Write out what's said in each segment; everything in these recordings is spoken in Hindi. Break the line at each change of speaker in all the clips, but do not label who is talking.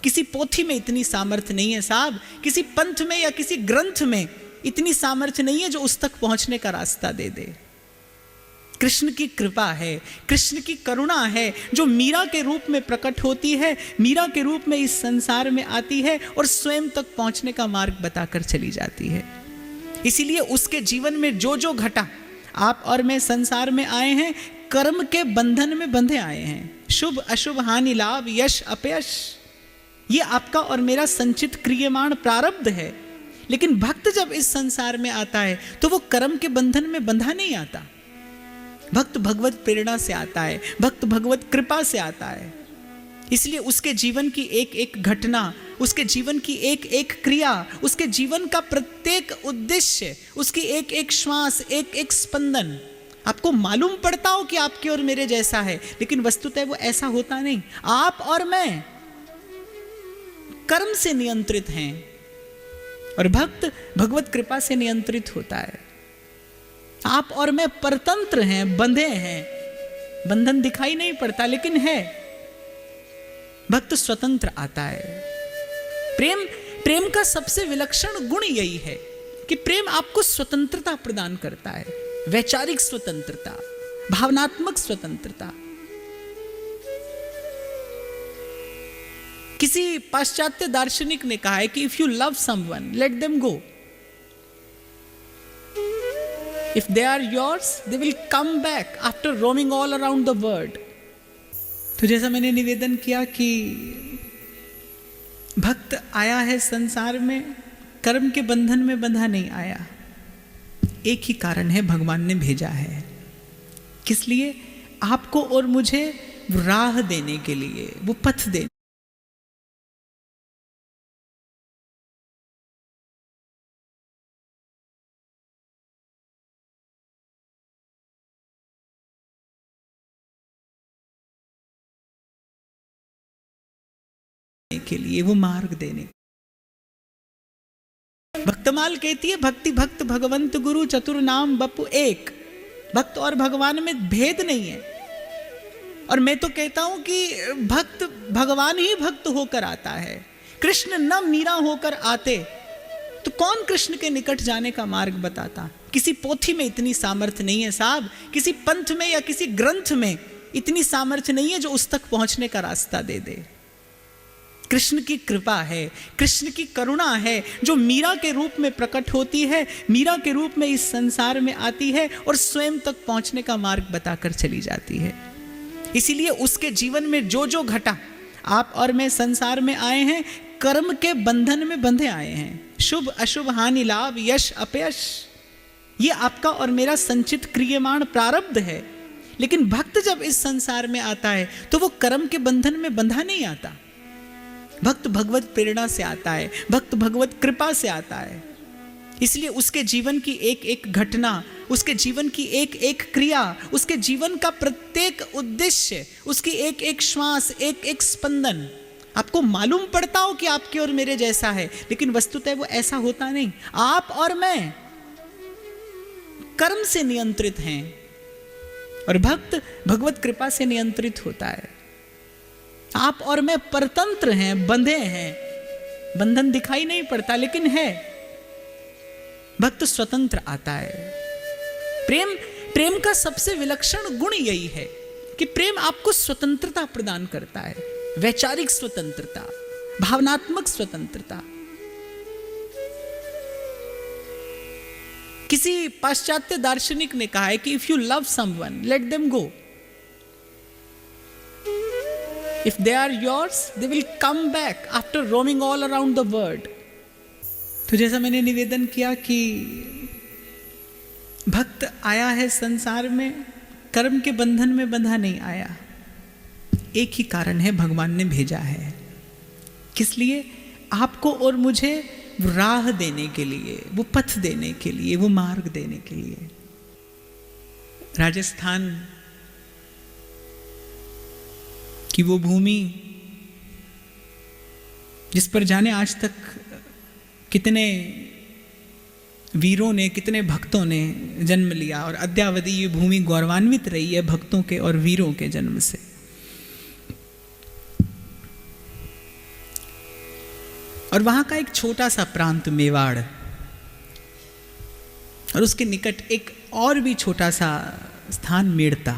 किसी पोथी में इतनी सामर्थ्य नहीं है साहब, किसी पंथ में या किसी ग्रंथ में इतनी सामर्थ्य नहीं है जो उस तक पहुंचने का रास्ता दे दे। कृष्ण की कृपा है, कृष्ण की करुणा है जो मीरा के रूप में प्रकट होती है, मीरा के रूप में इस संसार में आती है और स्वयं तक पहुंचने का मार्ग बताकर चली जाती है। इसीलिए उसके जीवन में जो जो घटा, आप और मैं संसार में आए हैं कर्म के बंधन में बंधे आए हैं। शुभ अशुभ, हानि लाभ, यश अपयश, ये आपका और मेरा संचित क्रियमाण प्रारब्ध है। लेकिन भक्त जब इस संसार में आता है तो वो कर्म के बंधन में बंधा नहीं आता। भक्त भगवत प्रेरणा से आता है, भक्त भगवत कृपा से आता है। इसलिए उसके जीवन की एक एक घटना, उसके जीवन की एक एक क्रिया, उसके जीवन का प्रत्येक उद्देश्य, उसकी एक एक श्वास, एक एक स्पंदन आपको मालूम पड़ता हो कि आपके और मेरे जैसा है, लेकिन वस्तुतः वो ऐसा होता नहीं। आप और मैं कर्म से नियंत्रित हैं और भक्त भगवत कृपा से नियंत्रित होता है। आप और मैं परतंत्र हैं, बंधे हैं, बंधन दिखाई नहीं पड़ता लेकिन है। भक्त स्वतंत्र आता है। प्रेम का सबसे विलक्षण गुण यही है कि प्रेम आपको स्वतंत्रता प्रदान करता है, वैचारिक स्वतंत्रता, भावनात्मक स्वतंत्रता। किसी पाश्चात्य दार्शनिक ने कहा है कि if you love someone let them go, if they are yours they will come back after roaming all around the world. तो जैसा मैंने निवेदन किया कि भक्त आया है संसार में, कर्म के बंधन में बंधा नहीं आया। एक ही कारण है, भगवान ने भेजा है। किस लिए? आपको और मुझे राह देने के लिए, वो पथ देने के लिए, वो मार्ग देने। भक्तमाल कहती है भक्ति भक्त भगवंत गुरु चतुर नाम बपु एक। भक्त और भगवान में भेद नहीं है। और मैं तो कहता हूं कि भक्त भगवान ही भक्त होकर आता है। कृष्ण न मीरा होकर आते तो कौन कृष्ण के निकट जाने का मार्ग बताता? किसी पोथी में इतनी सामर्थ्य नहीं है साहब, किसी पंथ में या किसी ग्रंथ में इतनी सामर्थ्य नहीं है जो उस तक पहुंचने का रास्ता दे दे। कृष्ण की कृपा है, कृष्ण की करुणा है जो मीरा के रूप में प्रकट होती है, मीरा के रूप में इस संसार में आती है और स्वयं तक पहुंचने का मार्ग बताकर चली जाती है। इसीलिए उसके जीवन में जो जो घटा, आप और मैं संसार में आए हैं कर्म के बंधन में बंधे आए हैं। शुभ अशुभ, हानि लाभ, यश अपयश, ये आपका और मेरा संचित क्रियमाण प्रारब्ध है। लेकिन भक्त जब इस संसार में आता है तो वो कर्म के बंधन में बंधा नहीं आता। भक्त भगवत प्रेरणा से आता है, भक्त भगवत कृपा से आता है। इसलिए उसके जीवन की एक एक घटना, उसके जीवन की एक एक क्रिया, उसके जीवन का प्रत्येक उद्देश्य, उसकी एक एक श्वास, एक एक स्पंदन आपको मालूम पड़ता हो कि आपके और मेरे जैसा है, लेकिन वस्तुतः वो ऐसा होता नहीं। आप और मैं कर्म से नियंत्रित हैं और भक्त भगवत कृपा से नियंत्रित होता है। आप और मैं परतंत्र हैं, बंधे हैं, बंधन दिखाई नहीं पड़ता लेकिन है। भक्त स्वतंत्र आता है। प्रेम का सबसे विलक्षण गुण यही है कि प्रेम आपको स्वतंत्रता प्रदान करता है, वैचारिक स्वतंत्रता, भावनात्मक स्वतंत्रता। किसी पाश्चात्य दार्शनिक ने कहा है कि if you love someone let them go, if they are yours they will come back after roaming all around the world। तो जैसा मैंने निवेदन किया कि भक्त आया है संसार में, कर्म के बंधन में बंधा नहीं आया। एक ही कारण है, भगवान ने भेजा है। किस लिए? आपको और मुझे राह देने के लिए, वो पथ देने के लिए, वो मार्ग देने के लिए। राजस्थान कि वो भूमि जिस पर जाने आज तक कितने वीरों ने, कितने भक्तों ने जन्म लिया और अद्यावधि ये भूमि गौरवान्वित रही है भक्तों के और वीरों के जन्म से। और वहां का एक छोटा सा प्रांत मेवाड़, और उसके निकट एक और भी छोटा सा स्थान मेड़ता।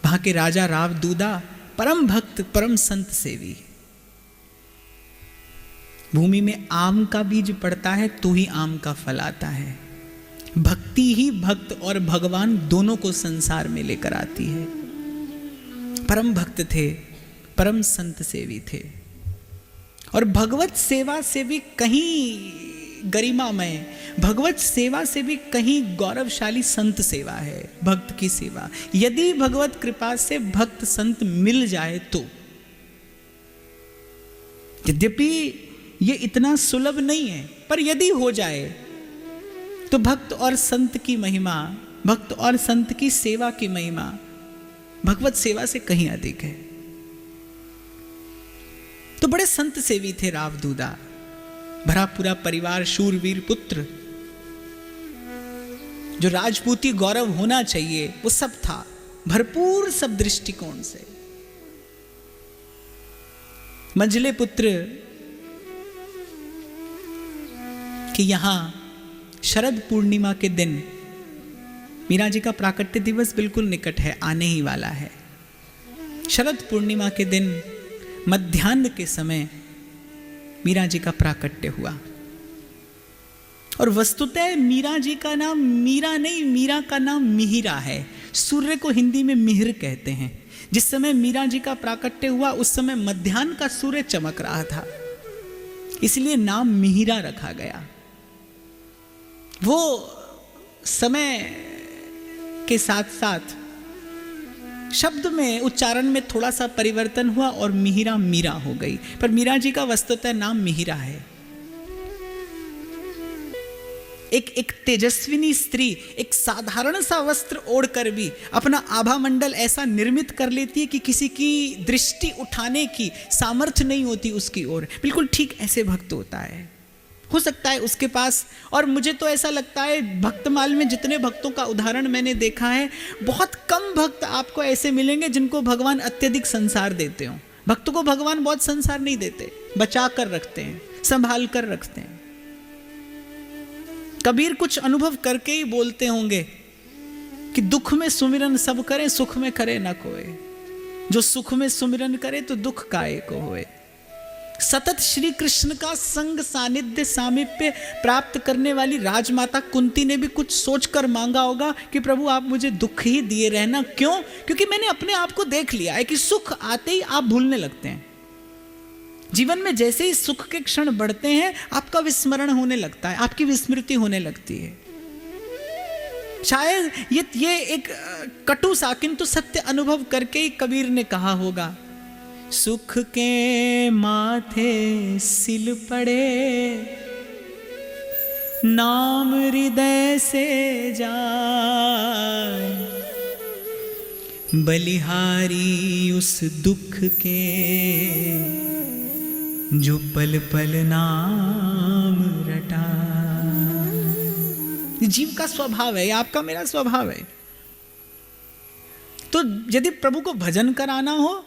वहां के राजा रावदूदा परम भक्त, परम संत सेवी। भूमि में आम का बीज पड़ता है तो ही आम का फल आता है। भक्ति ही भक्त और भगवान दोनों को संसार में लेकर आती है। परम भक्त थे, परम संत सेवी थे, और भगवत सेवा से भी कहीं गरिमामय, भगवत सेवा से भी कहीं गौरवशाली संत सेवा है, भक्त की सेवा। यदि भगवत कृपा से भक्त संत मिल जाए तो, यद्यपि ये इतना सुलभ नहीं है, पर यदि हो जाए तो भक्त और संत की महिमा, भक्त और संत की सेवा की महिमा भगवत सेवा से कहीं अधिक है। तो बड़े संत सेवी थे रावदूदा, भरा पूरा परिवार, शूरवीर पुत्र, जो राजपूती गौरव होना चाहिए वो सब था, भरपूर सब दृष्टिकोण से। मंझले पुत्र कि यहां शरद पूर्णिमा के दिन, मीरा जी का प्राकट्य दिवस बिल्कुल निकट है, आने ही वाला है। शरद पूर्णिमा के दिन मध्याह्न के समय मीरा जी का प्राकट्य हुआ। और वस्तुतः मीरा जी का नाम मीरा नहीं, मीरा का नाम मिहिरा है। सूर्य को हिंदी में मिहिर कहते हैं। जिस समय मीरा जी का प्राकट्य हुआ उस समय मध्याह्न का सूर्य चमक रहा था, इसलिए नाम मिहिरा रखा गया। वो समय के साथ साथ शब्द में, उच्चारण में थोड़ा सा परिवर्तन हुआ और मिहिरा मीरा हो गई, पर मीरा जी का वस्तुतः नाम मिहिरा है। एक तेजस्विनी स्त्री एक साधारण सा वस्त्र ओढ़कर भी अपना आभा मंडल ऐसा निर्मित कर लेती है कि किसी की दृष्टि उठाने की सामर्थ्य नहीं होती उसकी ओर। बिल्कुल ठीक ऐसे भक्त होता है, हो सकता है उसके पास, और मुझे तो ऐसा लगता है भक्तमाल में जितने भक्तों का उदाहरण मैंने देखा है, बहुत कम भक्त आपको ऐसे मिलेंगे जिनको भगवान अत्यधिक संसार देते हो। भक्तों को भगवान बहुत संसार नहीं देते, बचा कर रखते हैं, संभाल कर रखते हैं। कबीर कुछ अनुभव करके ही बोलते होंगे कि दुख में सुमिरन सब करें, सुख में करे न कोई। जो सुख में सुमिरन करे तो दुख काहे को होए। सतत श्री कृष्ण का संग सानिध्य सामीप्य प्राप्त करने वाली राजमाता कुंती ने भी कुछ सोचकर मांगा होगा कि प्रभु आप मुझे दुख ही दिए रहना। क्यों? क्योंकि मैंने अपने आप को देख लिया है कि सुख आते ही आप भूलने लगते हैं। जीवन में जैसे ही सुख के क्षण बढ़ते हैं आपका विस्मरण होने लगता है, आपकी विस्मृति होने लगती है। शायद ये एक कटु सा किंतु सत्य अनुभव करके ही कबीर ने कहा होगा, सुख के माथे सिल पड़े नाम हृदय से जाए, बलिहारी उस दुख के जो पल पल नाम रटा। जीव का स्वभाव है, आपका मेरा स्वभाव है। तो यदि प्रभु को भजन कराना हो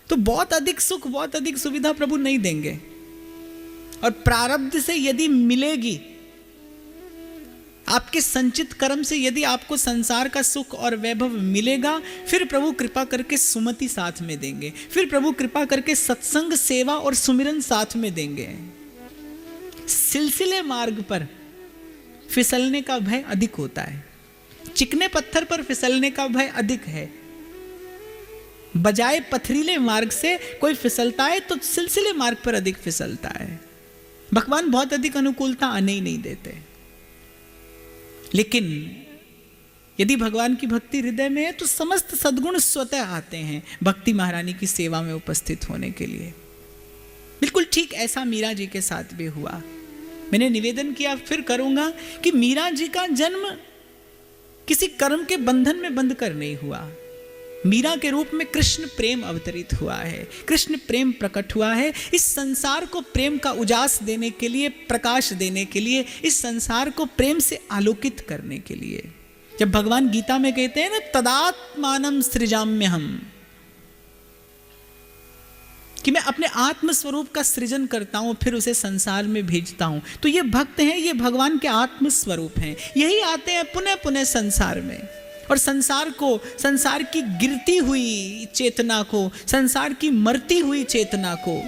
तो बहुत अधिक सुख, बहुत अधिक सुविधा प्रभु नहीं देंगे, और प्रारब्ध से यदि मिलेगी, आपके संचित कर्म से यदि आपको संसार का सुख और वैभव मिलेगा, फिर प्रभु कृपा करके सुमति साथ में देंगे, फिर प्रभु कृपा करके सत्संग सेवा और सुमिरन साथ में देंगे। सिलसिले मार्ग पर फिसलने का भय अधिक होता है, चिकने पत्थर पर फिसलने का भय अधिक है। बजाय पथरीले मार्ग से कोई फिसलता है तो सिलसिले मार्ग पर अधिक फिसलता है। भगवान बहुत अधिक अनुकूलता आने ही नहीं देते। लेकिन यदि भगवान की भक्ति हृदय में है तो समस्त सद्गुण स्वतः आते हैं भक्ति महारानी की सेवा में उपस्थित होने के लिए। बिल्कुल ठीक ऐसा मीरा जी के साथ भी हुआ। मैंने निवेदन किया, फिर करूंगा, कि मीरा जी का जन्म किसी कर्म के बंधन में बंध कर नहीं हुआ। मीरा के रूप में कृष्ण प्रेम अवतरित हुआ है, कृष्ण प्रेम प्रकट हुआ है। इस संसार को प्रेम का उजास देने के लिए, प्रकाश देने के लिए, इस संसार को प्रेम से आलोकित करने के लिए। जब भगवान गीता में कहते हैं ना, तदात्मानं सृजाम्यहम्, कि मैं अपने आत्म स्वरूप का सृजन करता हूँ, फिर उसे संसार में भेजता हूँ। तो ये भक्त हैं, ये भगवान के आत्म स्वरूप हैं। यही आते हैं पुनः पुनः संसार में, और संसार को, संसार की गिरती हुई चेतना को, संसार की मरती हुई चेतना को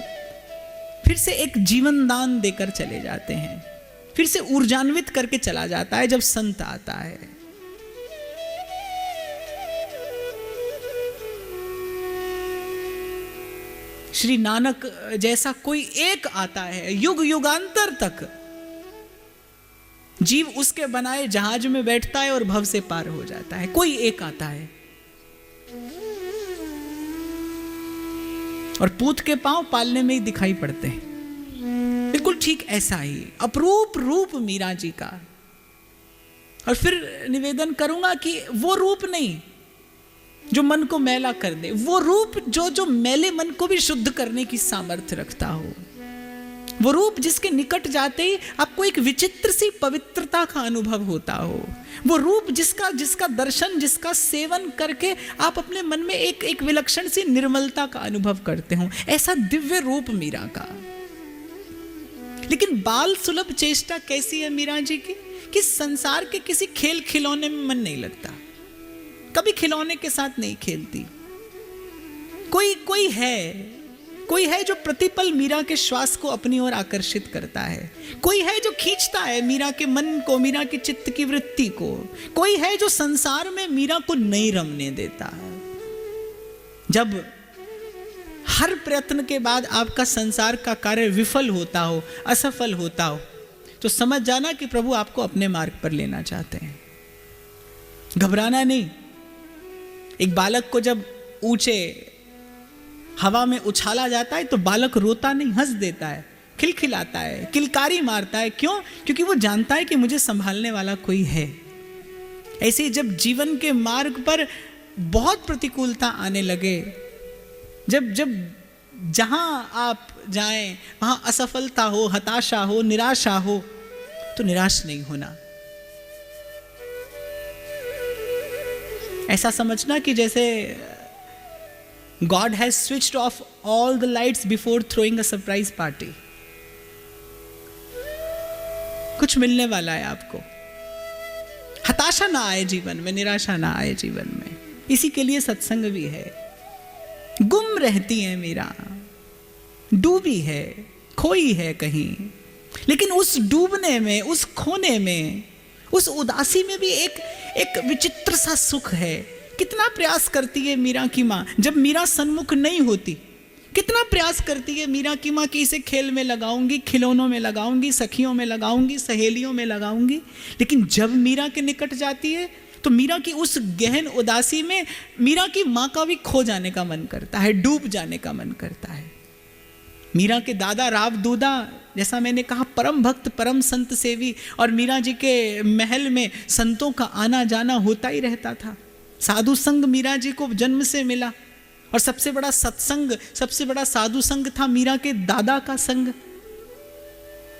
फिर से एक जीवन दान देकर चले जाते हैं, फिर से ऊर्जान्वित करके चला जाता है जब संत आता है। श्री नानक जैसा कोई एक आता है, युग युगांतर तक जीव उसके बनाए जहाज में बैठता है और भव से पार हो जाता है। कोई एक आता है और पूत के पांव पालने में ही दिखाई पड़ते हैं। बिल्कुल ठीक ऐसा ही अपरूप रूप मीरा जी का। और फिर निवेदन करूंगा कि वो रूप नहीं जो मन को मैला कर दे, वो रूप जो मैले मन को भी शुद्ध करने की सामर्थ्य रखता हो, वो रूप जिसके निकट जाते ही आपको एक विचित्र सी पवित्रता का अनुभव होता हो, वो रूप जिसका दर्शन, जिसका सेवन करके आप अपने मन में एक विलक्षण सी निर्मलता का अनुभव करते हो, ऐसा दिव्य रूप मीरा का। लेकिन बाल सुलभ चेष्टा कैसी है मीरा जी की कि संसार के किसी खेल खिलौने में मन नहीं लगता, कभी खिलौने के साथ नहीं खेलती। कोई है जो प्रतिपल मीरा के श्वास को अपनी ओर आकर्षित करता है, कोई है जो खींचता है मीरा के मन को, मीरा के चित्त की वृत्ति को, कोई है जो संसार में मीरा को नहीं रमने देता। जब हर प्रयत्न के बाद आपका संसार का कार्य विफल होता हो, असफल होता हो, तो समझ जाना कि प्रभु आपको अपने मार्ग पर लेना चाहते हैं। घबराना नहीं। एक बालक को जब ऊंचे हवा में उछाला जाता है तो बालक रोता नहीं, हंस देता है, खिलखिलाता है, किलकारी मारता है। क्यों? क्योंकि वो जानता है कि मुझे संभालने वाला कोई है। ऐसे ही जब जीवन के मार्ग पर बहुत प्रतिकूलता आने लगे, जब जहां आप जाएं वहां असफलता हो, हताशा हो, निराशा हो, तो निराश नहीं होना। ऐसा समझना कि जैसे God has switched off all the lights before throwing a surprise party. कुछ मिलने वाला है आपको। हताशा ना आए जीवन में, निराशा ना आए जीवन में। इसी के लिए सत्संग भी है। गुम रहती है मीरा, डूबी है, खोई है कहीं, लेकिन उस डूबने में, उस खोने में, उस उदासी में भी एक विचित्र सा सुख है। कितना प्रयास करती है मीरा की माँ, जब मीरा सन्मुख नहीं होती, कितना प्रयास करती है मीरा की माँ कि इसे खेल में लगाऊंगी, खिलौनों में लगाऊंगी, सखियों में लगाऊंगी, सहेलियों में लगाऊंगी। लेकिन जब मीरा के निकट जाती है तो मीरा की उस गहन उदासी में मीरा की माँ का भी खो जाने का मन करता है, डूब जाने का मन करता है। मीरा के दादा राव दूदा, जैसा मैंने कहा, परम भक्त, परम संत सेवी, और मीरा जी के महल में संतों का आना जाना होता ही रहता था। साधु संग मीरा जी को जन्म से मिला, और सबसे बड़ा सत्संग, सबसे बड़ा साधु संग था मीरा के दादा का संग।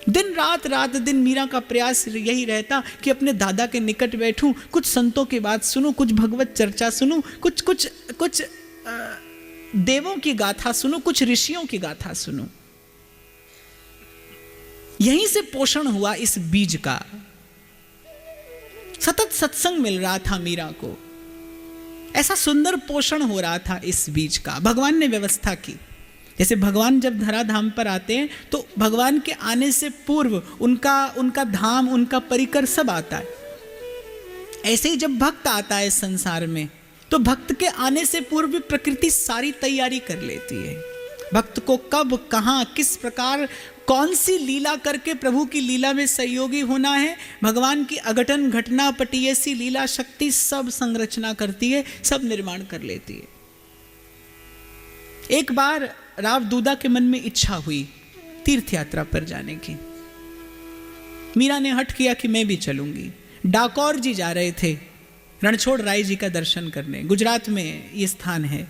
दिन रात दिन मीरा का प्रयास यही रहता कि अपने दादा के निकट बैठूं, कुछ संतों की बात सुनूं, कुछ भगवत चर्चा सुनूं, कुछ देवों की गाथा सुनूं, कुछ ऋषियों की गाथा सुनूं। यहीं से पोषण हुआ इस बीज का। सतत सत्संग मिल रहा था मीरा को, ऐसा सुंदर पोषण हो रहा था इस बीज का। भगवान ने व्यवस्था की। जैसे भगवान जब धराधाम पर आते हैं तो भगवान के आने से पूर्व उनका धाम, उनका परिकर सब आता है। ऐसे ही जब भक्त आता है संसार में तो भक्त के आने से पूर्व प्रकृति सारी तैयारी कर लेती है। भक्त को कब, कहाँ, किस प्रकार, कौन सी लीला करके प्रभु की लीला में सहयोगी होना है, भगवान की अघटन घटना पटीयसी लीला शक्ति सब संरचना करती है, सब निर्माण कर लेती है। एक बार राव दूदा के मन में इच्छा हुई तीर्थ यात्रा पर जाने की। मीरा ने हठ किया कि मैं भी चलूंगी। डाकोर जी जा रहे थे रणछोड़ राय जी का दर्शन करने, गुजरात में ये स्थान है।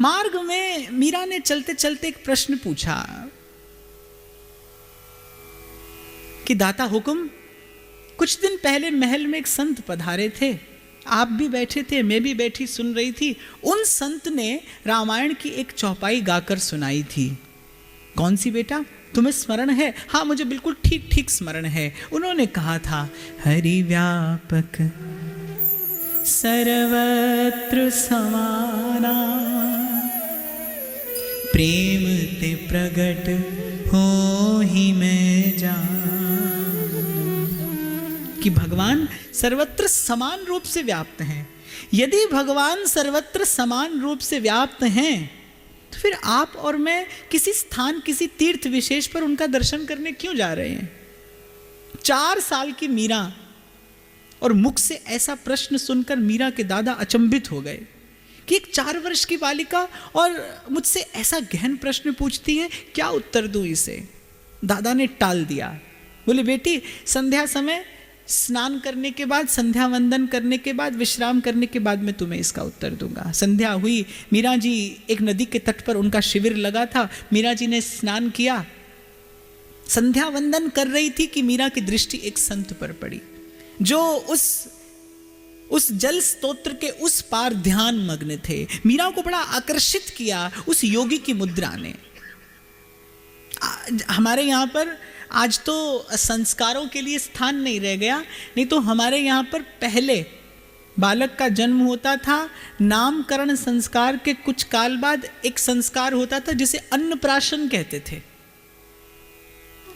मार्ग में मीरा ने चलते चलते एक प्रश्न पूछा कि दाता हुक्म, कुछ दिन पहले महल में एक संत पधारे थे, आप भी बैठे थे, मैं भी बैठी सुन रही थी। उन संत ने रामायण की एक चौपाई गाकर सुनाई थी। कौन सी बेटा, तुम्हें स्मरण है? हाँ, मुझे बिल्कुल ठीक ठीक स्मरण है। उन्होंने कहा था, हरि व्यापक सर्वत्र समाना, प्रेम ते प्रगट हो ही मैं जान। कि भगवान सर्वत्र समान रूप से व्याप्त हैं। यदि भगवान सर्वत्र समान रूप से व्याप्त हैं तो फिर आप और मैं किसी स्थान, किसी तीर्थ विशेष पर उनका दर्शन करने क्यों जा रहे हैं? 4 साल की मीरा, और मुख से ऐसा प्रश्न सुनकर मीरा के दादा अचंभित हो गए कि एक 4 वर्ष की बालिका और मुझसे ऐसा गहन प्रश्न पूछती है, क्या उत्तर दूं इसे? दादा ने टाल दिया। बोले, बेटी संध्या समय स्नान करने के बाद, संध्या वंदन करने के बाद, विश्राम करने के बाद मैं तुम्हें इसका उत्तर दूंगा। संध्या हुई, मीरा जी एक नदी के तट पर उनका शिविर लगा था। मीरा जी ने स्नान किया, संध्या वंदन कर रही थी कि मीरा की दृष्टि एक संत पर पड़ी जो उस जल स्तोत्र के उस पार ध्यान मग्न थे। मीरा को बड़ा आकर्षित किया उस योगी की मुद्रा ने। हमारे यहाँ पर आज तो संस्कारों के लिए स्थान नहीं रह गया, नहीं तो हमारे यहाँ पर पहले बालक का जन्म होता था, नामकरण संस्कार के कुछ काल बाद एक संस्कार होता था जिसे अन्नप्राशन कहते थे।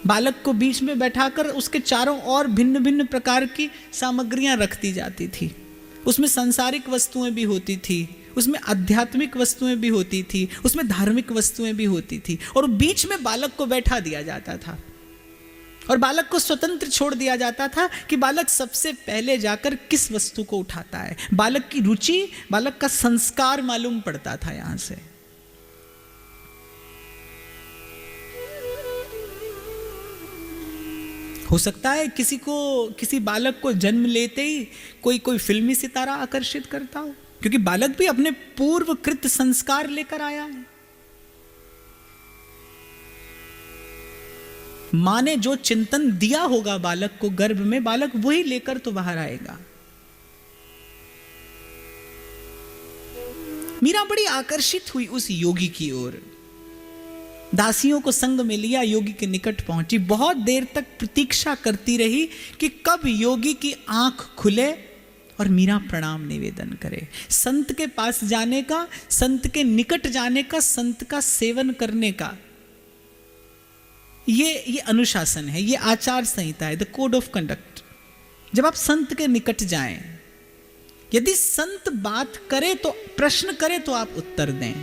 बालक को बीच में बैठाकर उसके चारों ओर भिन्न भिन्न प्रकार की सामग्रियां रख दी जाती थी। उसमें सांसारिक वस्तुएं भी होती थी, उसमें आध्यात्मिक वस्तुएं भी होती थी, उसमें धार्मिक वस्तुएं भी होती थी, और बीच में बालक को बैठा दिया जाता था और बालक को स्वतंत्र छोड़ दिया जाता था कि बालक सबसे पहले जाकर किस वस्तु को उठाता है। बालक की रुचि, बालक का संस्कार मालूम पड़ता था यहां से। हो सकता है किसी बालक को जन्म लेते ही कोई फिल्मी सितारा आकर्षित करता हो, क्योंकि बालक भी अपने पूर्वकृत संस्कार लेकर आया है। मां ने जो चिंतन दिया होगा बालक को गर्भ में, बालक वही लेकर तो बाहर आएगा। मीरा बड़ी आकर्षित हुई उस योगी की ओर। दासियों को संग में लिया, योगी के निकट पहुंची। बहुत देर तक प्रतीक्षा करती रही कि कब योगी की आंख खुले और मीरा प्रणाम निवेदन करे। संत के पास जाने का, संत के निकट जाने का, संत का सेवन करने का ये अनुशासन है, ये आचार संहिता है, द कोड ऑफ कंडक्ट। जब आप संत के निकट जाएं, यदि संत बात करे तो, प्रश्न करे तो आप उत्तर दें।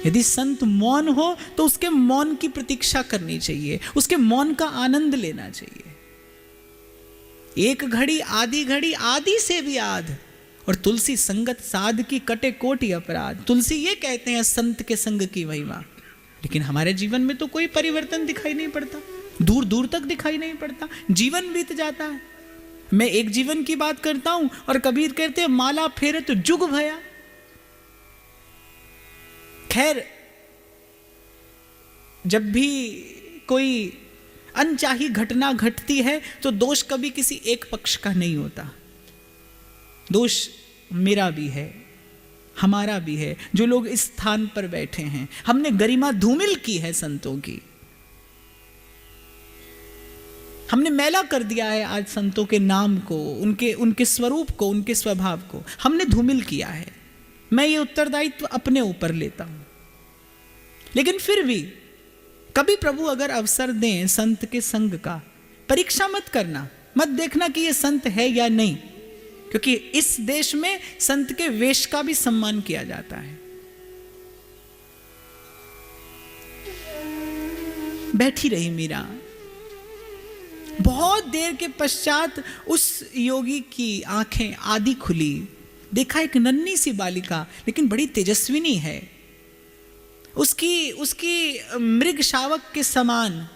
यदि संत मौन हो तो उसके मौन की प्रतीक्षा करनी चाहिए, उसके मौन का आनंद लेना चाहिए। एक घड़ी आधी घड़ी, आदि से भी आध, और तुलसी संगत साध की कटे कोटि अपराध। तुलसी ये कहते हैं संत के संग की महिमा। लेकिन हमारे जीवन में तो कोई परिवर्तन दिखाई नहीं पड़ता, दूर दूर तक दिखाई नहीं पड़ता, जीवन बीत जाता है। मैं एक जीवन की बात करता हूं और कबीर कहते हैं, माला फेरे तो जुग भया। खैर, जब भी कोई अनचाही घटना घटती है तो दोष कभी किसी एक पक्ष का नहीं होता। दोष मेरा भी है, हमारा भी है, जो लोग इस स्थान पर बैठे हैं। हमने गरिमा धूमिल की है संतों की, हमने मैला कर दिया है आज संतों के नाम को, उनके स्वरूप को, उनके स्वभाव को हमने धूमिल किया है। मैं ये उत्तरदायित्व अपने ऊपर लेता हूं। लेकिन फिर भी कभी प्रभु अगर अवसर दें संत के संग का, परीक्षा मत करना, मत देखना कि ये संत है या नहीं, क्योंकि इस देश में संत के वेश का भी सम्मान किया जाता है। बैठी रही मीरा। बहुत देर के पश्चात उस योगी की आंखें आधी खुली। देखा एक नन्ही सी बालिका, लेकिन बड़ी तेजस्विनी है। उसकी मृग शावक के समान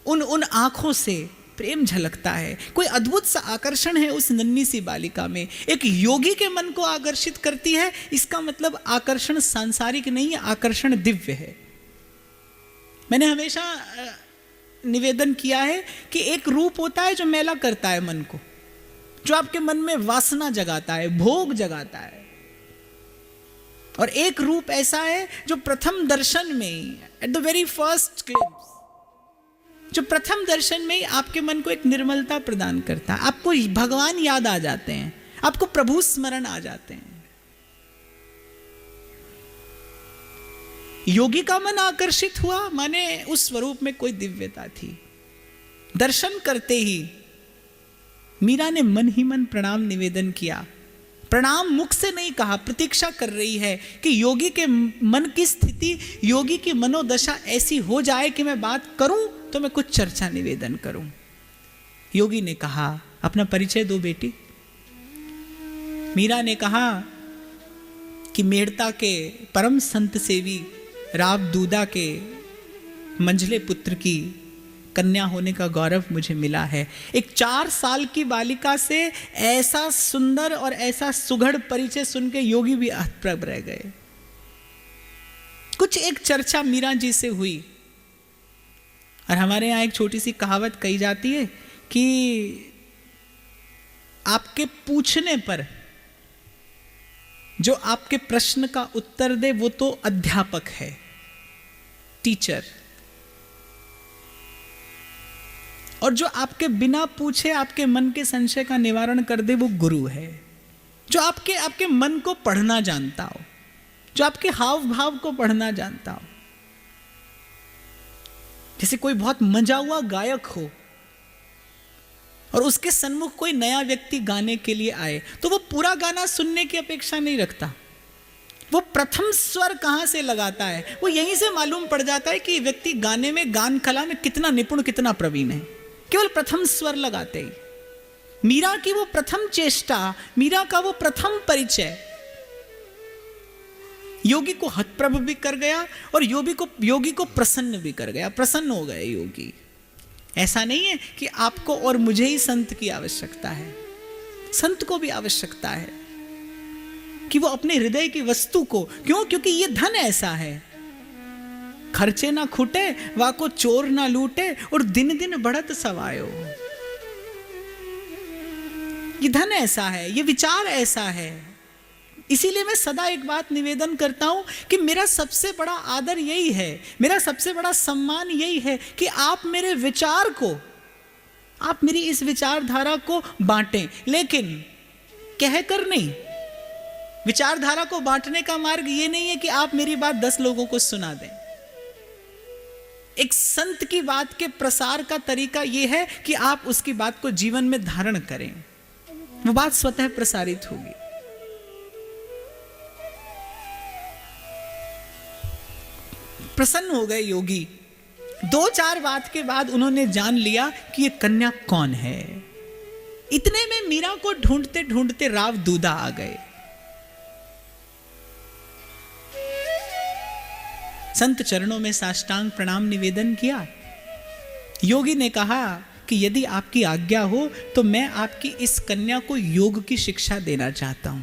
उन आंखों से प्रेम झलकता है। कोई अद्भुत सा आकर्षण है उस नन्ही सी बालिका में। एक योगी के मन को आकर्षित करती है। इसका मतलब आकर्षण सांसारिक नहीं है, आकर्षण दिव्य है। मैंने हमेशा निवेदन किया है कि एक रूप होता है जो मैला करता है मन को, जो आपके मन में वासना जगाता है, भोग जगाता है। और एक रूप ऐसा है जो प्रथम दर्शन में ही, at the very first glimpse, जो प्रथम दर्शन में ही आपके मन को एक निर्मलता प्रदान करता है। आपको भगवान याद आ जाते हैं, आपको प्रभु स्मरण आ जाते हैं। योगी का मन आकर्षित हुआ, माने उस स्वरूप में कोई दिव्यता थी। दर्शन करते ही मीरा ने मन ही मन प्रणाम निवेदन किया। प्रणाम मुख से नहीं कहा, प्रतीक्षा कर रही है कि योगी के मन की स्थिति, योगी की मनोदशा ऐसी हो जाए कि मैं बात करूं तो मैं कुछ चर्चा निवेदन करूं। योगी ने कहा, अपना परिचय दो बेटी। मीरा ने कहा कि मेड़ता के परम संत सेवी राव दूदा के मंझले पुत्र की कन्या होने का गौरव मुझे मिला है। एक 4 साल की बालिका से ऐसा सुंदर और ऐसा सुघड़ परिचय सुन के योगी भी हतप्रभ रह गए। कुछ एक चर्चा मीरा जी से हुई। और हमारे यहाँ एक छोटी सी कहावत कही जाती है कि आपके पूछने पर जो आपके प्रश्न का उत्तर दे वो तो अध्यापक है, टीचर। और जो आपके बिना पूछे आपके मन के संशय का निवारण कर दे वो गुरु है। जो आपके मन को पढ़ना जानता हो, जो आपके हाव भाव को पढ़ना जानता हो। जैसे कोई बहुत मजा हुआ गायक हो और उसके सन्मुख कोई नया व्यक्ति गाने के लिए आए तो वो पूरा गाना सुनने की अपेक्षा नहीं रखता। वो प्रथम स्वर कहां से लगाता है वो यहीं से मालूम पड़ जाता है कि व्यक्ति गाने में, गान कला में कितना निपुण, कितना प्रवीण है, केवल प्रथम स्वर लगाते ही। मीरा की वो प्रथम चेष्टा, मीरा का वो प्रथम परिचय योगी को हतप्रभ भी कर गया और योगी को प्रसन्न भी कर गया। प्रसन्न हो गए योगी। ऐसा नहीं है कि आपको और मुझे ही संत की आवश्यकता है, संत को भी आवश्यकता है कि वो अपने हृदय की वस्तु को, क्यों? क्योंकि ये धन ऐसा है, खर्चे ना खूटे, वाको चोर ना लूटे, और दिन दिन बढ़त सवायो। ये धन ऐसा है, ये विचार ऐसा है। इसीलिए मैं सदा एक बात निवेदन करता हूं कि मेरा सबसे बड़ा आदर यही है, मेरा सबसे बड़ा सम्मान यही है कि आप मेरे विचार को, आप मेरी इस विचारधारा को बांटें, लेकिन कहकर नहीं। विचारधारा को बांटने का मार्ग ये नहीं है कि आप मेरी बात 10 लोगों को सुना दें। एक संत की बात के प्रसार का तरीका यह है कि आप उसकी बात को जीवन में धारण करें, वो बात स्वतः प्रसारित होगी। प्रसन्न हो गए योगी। 2-4 बात के बाद उन्होंने जान लिया कि ये कन्या कौन है। इतने में मीरा को ढूंढते ढूंढते राव दूदा आ गए। संत चरणों में साष्टांग प्रणाम निवेदन किया। योगी ने कहा कि यदि आपकी आज्ञा हो तो मैं आपकी इस कन्या को योग की शिक्षा देना चाहता हूं।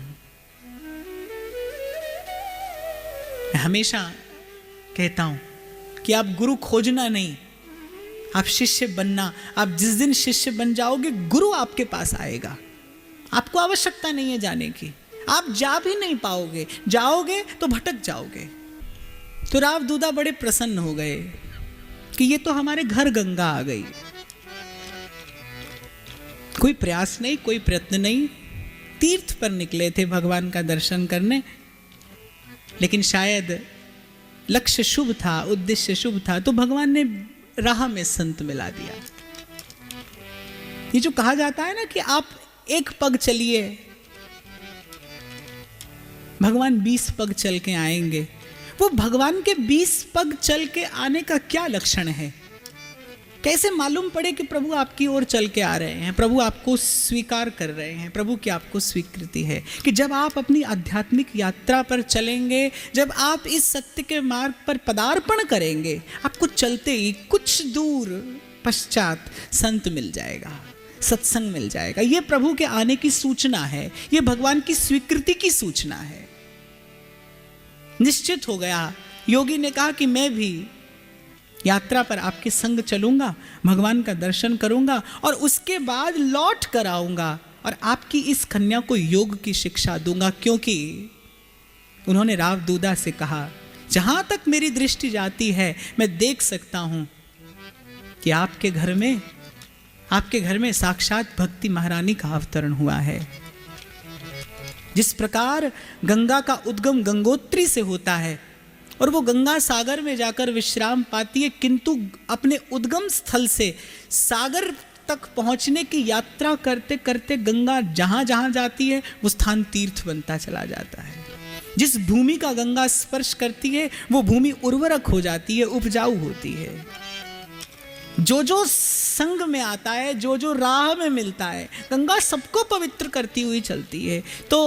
मैं हमेशा कहता हूं कि आप गुरु खोजना नहीं, आप शिष्य बनना। आप जिस दिन शिष्य बन जाओगे गुरु आपके पास आएगा। आपको आवश्यकता नहीं है जाने की, आप जा भी नहीं पाओगे, जाओगे तो भटक जाओगे। तो राव दूदा बड़े प्रसन्न हो गए कि ये तो हमारे घर गंगा आ गई। कोई प्रयास नहीं, कोई प्रयत्न नहीं, तीर्थ पर निकले थे भगवान का दर्शन करने, लेकिन शायद लक्ष्य शुभ था, उद्देश्य शुभ था, तो भगवान ने राह में संत मिला दिया। ये जो कहा जाता है ना कि आप एक पग चलिए, भगवान 20 पग चल के आएंगे। वो भगवान के 20 पग चल के आने का क्या लक्षण है? कैसे मालूम पड़े कि प्रभु आपकी ओर चल के आ रहे हैं, प्रभु आपको स्वीकार कर रहे हैं, प्रभु की आपको स्वीकृति है? कि जब आप अपनी आध्यात्मिक यात्रा पर चलेंगे, जब आप इस सत्य के मार्ग पर पदार्पण करेंगे, आपको चलते ही कुछ दूर पश्चात संत मिल जाएगा, सत्संग मिल जाएगा। ये प्रभु के आने की सूचना है, ये भगवान की स्वीकृति की सूचना है। निश्चित हो गया। योगी ने कहा कि मैं भी यात्रा पर आपके संग चलूंगा, भगवान का दर्शन करूंगा और उसके बाद लौट कर आऊंगा और आपकी इस कन्या को योग की शिक्षा दूंगा, क्योंकि उन्होंने राव दूदा से कहा, जहां तक मेरी दृष्टि जाती है मैं देख सकता हूं कि आपके घर में साक्षात भक्ति महारानी का अवतरण हुआ है। जिस प्रकार गंगा का उद्गम गंगोत्री से होता है और वो गंगा सागर में जाकर विश्राम पाती है, किंतु अपने उद्गम स्थल से सागर तक पहुंचने की यात्रा करते करते गंगा जहां जहां जाती है वो स्थान तीर्थ बनता चला जाता है। जिस भूमि का गंगा स्पर्श करती है वो भूमि उर्वरक हो जाती है, उपजाऊ होती है। जो जो संग में आता है, जो जो राह में मिलता है, गंगा सबको पवित्र करती हुई चलती है। तो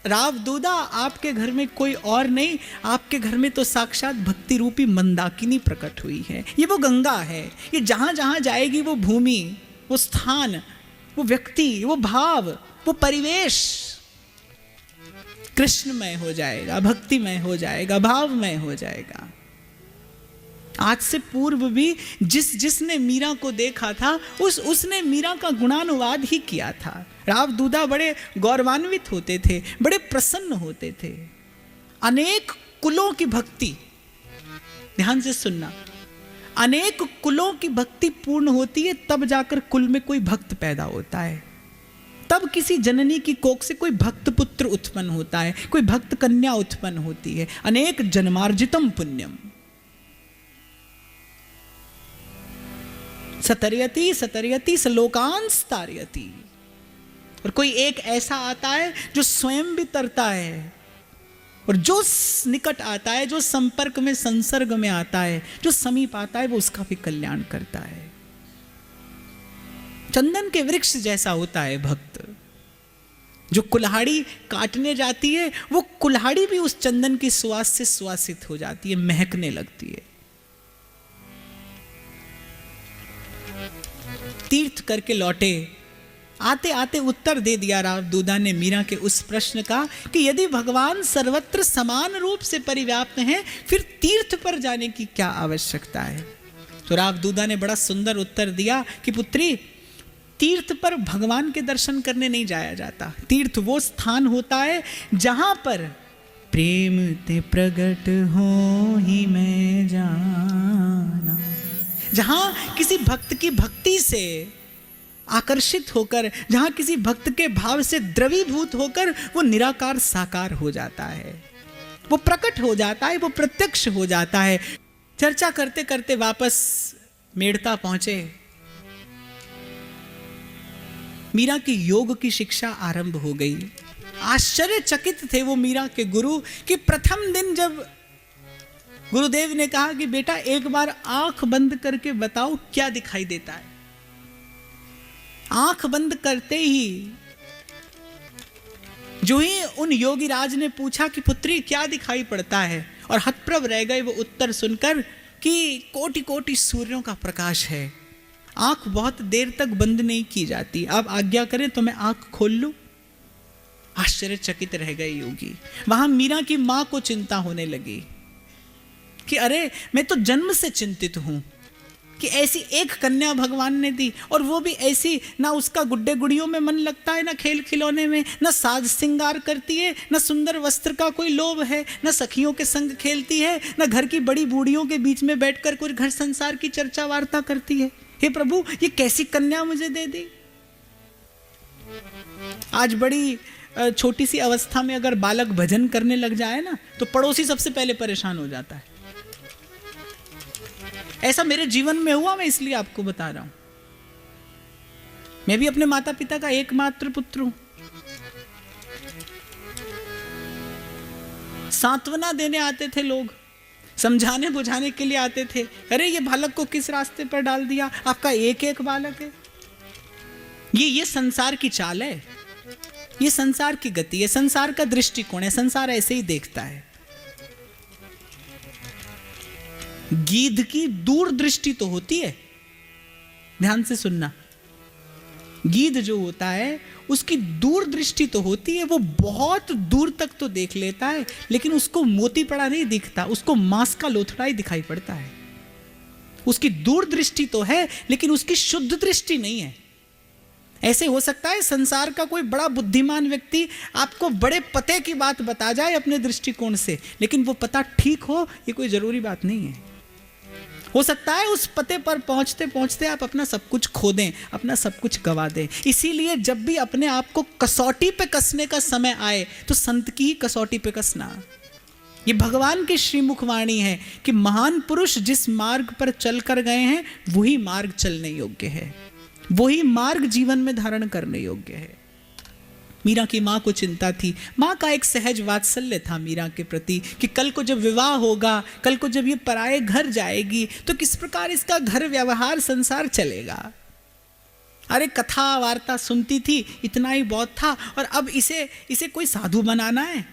राव दूदा, आपके घर में कोई और नहीं, आपके घर में तो साक्षात भक्ति रूपी मंदाकिनी प्रकट हुई है। ये वो गंगा है, ये जहां जहां जाएगी वो भूमि, वो स्थान, वो व्यक्ति, वो भाव, वो परिवेश कृष्णमय हो जाएगा, भक्तिमय हो जाएगा, भावमय हो जाएगा। आज से पूर्व भी जिसने मीरा को देखा था उसने मीरा का गुणानुवाद ही किया था। राव दूदा बड़े गौरवान्वित होते थे, बड़े प्रसन्न होते थे। अनेक कुलों की भक्ति, ध्यान से सुनना, अनेक कुलों की भक्ति पूर्ण होती है तब जाकर कुल में कोई भक्त पैदा होता है। तब किसी जननी की कोख से कोई भक्त पुत्र उत्पन्न होता है, कोई भक्त कन्या उत्पन्न होती है। अनेक जन्मार्जितम पुण्यम सतर्यति सतर्यति सलोकांस तारयति। और कोई एक ऐसा आता है जो स्वयं भी तरता है, और जो निकट आता है, जो संपर्क में संसर्ग में आता है, जो समीप आता है, वो उसका भी कल्याण करता है। चंदन के वृक्ष जैसा होता है भक्त। जो कुल्हाड़ी काटने जाती है वो कुल्हाड़ी भी उस चंदन की सुवास से सुवासित हो जाती है, महकने लगती है। तीर्थ करके लौटे, आते आते उत्तर दे दिया राव दूदा ने मीरा के उस प्रश्न का कि यदि भगवान सर्वत्र समान रूप से परिव्याप्त हैं, फिर तीर्थ पर जाने की क्या आवश्यकता है। तो राव दूदा ने बड़ा सुंदर उत्तर दिया कि पुत्री, तीर्थ पर भगवान के दर्शन करने नहीं जाया जाता। तीर्थ वो स्थान होता है जहां पर प्रेम ते प्रगट हो ही मैं जाना, जहां किसी भक्त की भक्ति से आकर्षित होकर, जहां किसी भक्त के भाव से द्रवीभूत होकर वो निराकार साकार हो जाता है, वो प्रकट हो जाता है, वो प्रत्यक्ष हो जाता है। चर्चा करते करते वापस मेड़ता पहुंचे। मीरा की योग की शिक्षा आरंभ हो गई। आश्चर्यचकित थे वो मीरा के गुरु कि प्रथम दिन जब गुरुदेव ने कहा कि बेटा एक बार आंख बंद करके बताओ क्या दिखाई देता है, आंख बंद करते ही जो ही उन योगी राज ने पूछा कि पुत्री क्या दिखाई पड़ता है, और हतप्रभ रह गए वो उत्तर सुनकर कि कोटि कोटि सूर्यों का प्रकाश है। आंख बहुत देर तक बंद नहीं की जाती, आप आज्ञा करें तो मैं आंख खोल लूं। आश्चर्यचकित रह गए योगी। वहां मीरा की मां को चिंता होने लगी कि अरे मैं तो जन्म से चिंतित हूं कि ऐसी एक कन्या भगवान ने दी, और वो भी ऐसी, ना उसका गुड्डे गुड़ियों में मन लगता है, ना खेल खिलौने में, ना साज श्रृंगार करती है, ना सुंदर वस्त्र का कोई लोभ है, ना सखियों के संग खेलती है, ना घर की बड़ी बूढ़ियों के बीच में बैठकर कुछ घर संसार की चर्चा वार्ता करती है। हे प्रभु, ये कैसी कन्या मुझे दे दी। आज बड़ी छोटी सी अवस्था में अगर बालक भजन करने लग जाए ना, तो पड़ोसी सबसे पहले परेशान हो जाता है। ऐसा मेरे जीवन में हुआ, मैं इसलिए आपको बता रहा हूं। मैं भी अपने माता पिता का एकमात्र पुत्र हूं। सांत्वना देने आते थे लोग, समझाने बुझाने के लिए आते थे। अरे ये बालक को किस रास्ते पर डाल दिया, आपका एक एक बालक है। ये संसार की चाल है, ये संसार की गति है, संसार का दृष्टिकोण है, संसार ऐसे ही देखता है। गीध की दूरदृष्टि तो होती है, ध्यान से सुनना। गीध जो होता है उसकी दूरदृष्टि तो होती है, वो बहुत दूर तक तो देख लेता है, लेकिन उसको मोती पड़ा नहीं दिखता, उसको मांस का लोथड़ा ही दिखाई पड़ता है। उसकी दूरदृष्टि तो है, लेकिन उसकी शुद्ध दृष्टि नहीं है। ऐसे हो सकता है संसार का कोई बड़ा बुद्धिमान व्यक्ति आपको बड़े पते की बात बता जाए अपने दृष्टिकोण से, लेकिन वो पता ठीक हो ये कोई जरूरी बात नहीं है। हो सकता है उस पते पर पहुंचते पहुंचते आप अपना सब कुछ खो दें, अपना सब कुछ गवा दें। इसीलिए जब भी अपने आप को कसौटी पे कसने का समय आए तो संत की ही कसौटी पे कसना। ये भगवान की श्रीमुख वाणी है कि महान पुरुष जिस मार्ग पर चल कर गए हैं वही मार्ग चलने योग्य है, वही मार्ग जीवन में धारण करने योग्य है। मीरा की माँ को चिंता थी, माँ का एक सहज वात्सल्य था मीरा के प्रति कि कल को जब विवाह होगा, कल को जब ये पराये घर जाएगी तो किस प्रकार इसका घर व्यवहार संसार चलेगा। अरे कथा वार्ता सुनती थी, इतना ही बहुत था, और अब इसे कोई साधु बनाना है,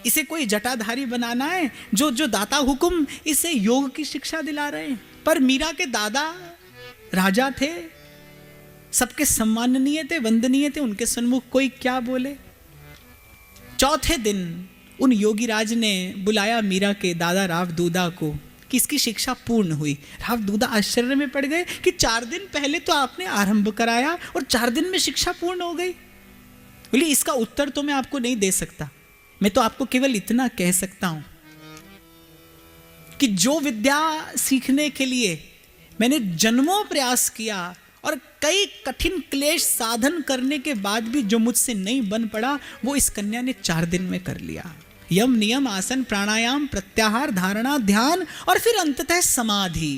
इसे कोई जटाधारी बनाना है, जो दाता हुकुम इसे योग की शिक्षा दिला रहे हैं। पर मीरा के दादा राजा थे, सबके सम्माननीय थे, वंदनीय थे, उनके सन्मुख कोई क्या बोले। चौथे दिन उन योगी राज ने बुलाया मीरा के दादा राव दूदा को कि इसकी शिक्षा पूर्ण हुई। राव दूदा आश्चर्य में पड़ गए कि 4 दिन पहले तो आपने आरंभ कराया और 4 दिन में शिक्षा पूर्ण हो गई। बोले इसका उत्तर तो मैं आपको नहीं दे सकता, मैं तो आपको केवल इतना कह सकता हूं कि जो विद्या सीखने के लिए मैंने जन्मों प्रयास किया और कई कठिन क्लेश साधन करने के बाद भी जो मुझसे नहीं बन पड़ा वो इस कन्या ने 4 दिन में कर लिया। यम नियम आसन प्राणायाम प्रत्याहार धारणा ध्यान और फिर अंततः समाधि,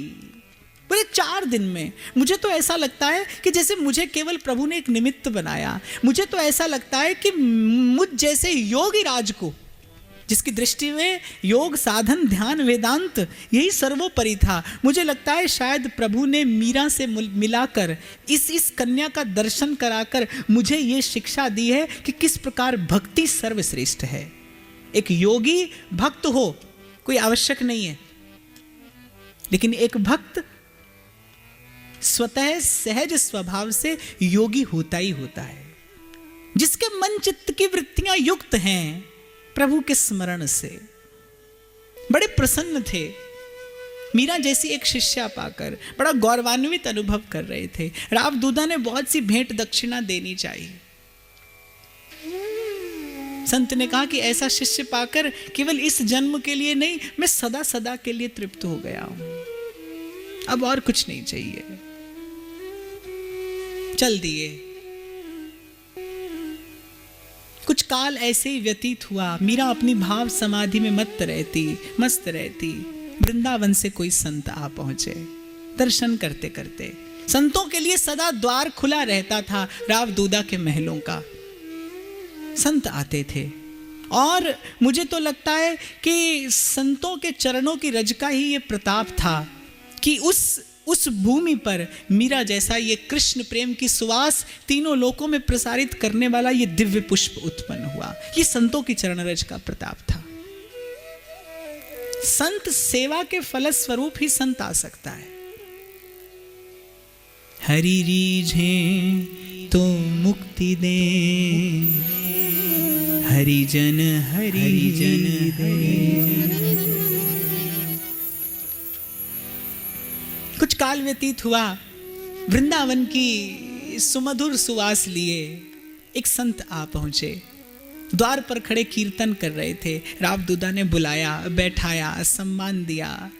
पूरे 4 दिन में। मुझे तो ऐसा लगता है कि जैसे मुझे केवल प्रभु ने एक निमित्त बनाया। मुझे तो ऐसा लगता है कि मुझ जैसे योगी राज को, जिसकी दृष्टि में योग साधन ध्यान वेदांत यही सर्वोपरि था, मुझे लगता है शायद प्रभु ने मीरा से मिलाकर इस कन्या का दर्शन कराकर मुझे ये शिक्षा दी है कि किस प्रकार भक्ति सर्वश्रेष्ठ है। एक योगी भक्त हो कोई आवश्यक नहीं है, लेकिन एक भक्त स्वतः सहज स्वभाव से योगी होता ही होता है, जिसके मन चित्त की वृत्तियां युक्त हैं प्रभु के स्मरण से। बड़े प्रसन्न थे मीरा जैसी एक शिष्या पाकर, बड़ा गौरवान्वित अनुभव कर रहे थे। राव दूदा ने बहुत सी भेंट दक्षिणा देनी चाहिए। संत ने कहा कि ऐसा शिष्य पाकर केवल इस जन्म के लिए नहीं, मैं सदा सदा के लिए तृप्त हो गया हूं, अब और कुछ नहीं चाहिए। चल दिए। कुछ काल ऐसे ही व्यतीत हुआ। मीरा अपनी भाव समाधि में मस्त रहती। वृंदावन से कोई संत आ पहुंचे। दर्शन करते करते संतों के लिए सदा द्वार खुला रहता था राव दूदा के महलों का। संत आते थे और मुझे तो लगता है कि संतों के चरणों की रज का ही ये प्रताप था कि उस भूमि पर मीरा जैसा ये कृष्ण प्रेम की सुवास तीनों लोकों में प्रसारित करने वाला ये दिव्य पुष्प उत्पन्न हुआ। ये संतों की चरण रज का प्रताप था। संत सेवा के फलस्वरूप ही संत आ सकता है। हरि रीझे तो मुक्ति दे, हरिजन हरिजन हरिजन। कुछ काल व्यतीत हुआ। वृंदावन की सुमधुर सुवास लिए एक संत आ पहुंचे। द्वार पर खड़े कीर्तन कर रहे थे। राव दूदा ने बुलाया, बैठाया, सम्मान दिया।